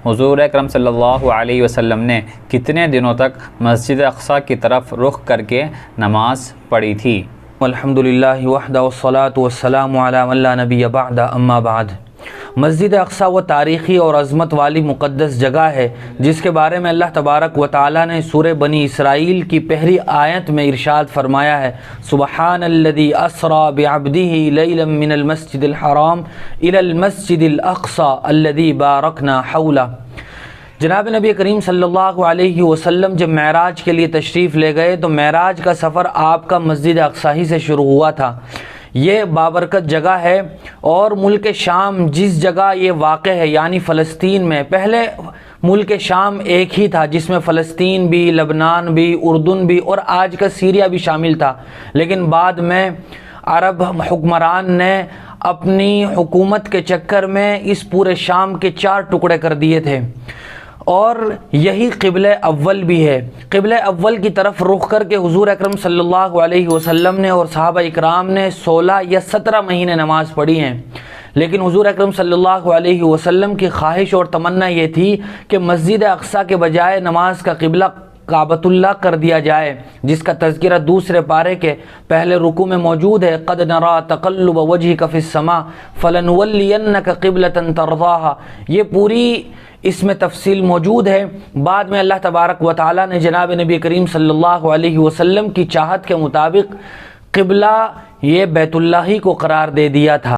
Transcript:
हुज़ूर अकरम सल्लल्लाहु अलैहि वसल्लम ने कितने दिनों तक मस्जिद अक़सा की तरफ रुख करके नमाज़ पढ़ी थी। अल्हम्दुलिल्लाहि वहदा वस्सलातु वस्सलामु अला मन ला नबिय्य बअदा अम्मा बाद। मस्जिद अक़सा वो तारीख़ी और अज़मत वाली मुक़द्दस जगह है जिसके बारे में अल्लाह तबारक व तआला ने सूरह बनी इसराइल की पहली आयत में इरशाद फरमाया है, सुबहानल्लज़ी अस्रा बिअब्दिही लैलन मिनल मस्जिदिल हराम इलल मस्जिदिल अक़सा अल्लज़ी बारकना हौला। जनाब नबी करीम सल्लल्लाहु अलैहि वसल्लम जब मेराज के लिए तशरीफ़ ले गए तो मेराज का सफ़र आपका मस्जिद अक़सा ही से शुरू हुआ था। ये बाबरकत जगह है और मुल्क शाम जिस जगह ये वाक़ है यानी फ़लस्तीन में, पहले मुल्क शाम एक ही था जिसमें फ़लस्तीन भी, लबनान भी, उर्दुन भी और आज का सीरिया भी शामिल था, लेकिन बाद में अरब हुक्मरान ने अपनी हुकूमत के चक्कर में इस पूरे शाम के 4 टुकड़े कर दिए थे और यही क़िबले अव्वल भी है। क़िबले अव्वल की तरफ रुख करके हुज़ूर अकरम सल्लल्लाहु अलैहि वसल्लम ने और सहाबा इकराम ने 16 या 17 महीने नमाज़ पढ़ी हैं, लेकिन हुज़ूर अकरम सल्लल्लाहु अलैहि वसल्लम की ख्वाहिश और तमन्ना ये थी कि मस्जिद अक़सा के बजाय नमाज का क़िबला काबतुल्लाह कर दिया जाए, जिसका तज़किरा दूसरे पारे के पहले रुकू में मौजूद है। क़द नरा तक़ल्लुब वजहिक फ़िस्समा फ़लनुवल्लियन्नक क़िबलतन तर्ज़ाहा। ये पूरी इसमें तफसील मौजूद है। बाद में अल्लाह तबारक व तआला ने जनाब नबी करीम सल्लल्लाहु अलैहि वसल्लम की चाहत के मुताबिक क़िबला ये बैतुल्लाह ही को करार दे दिया था।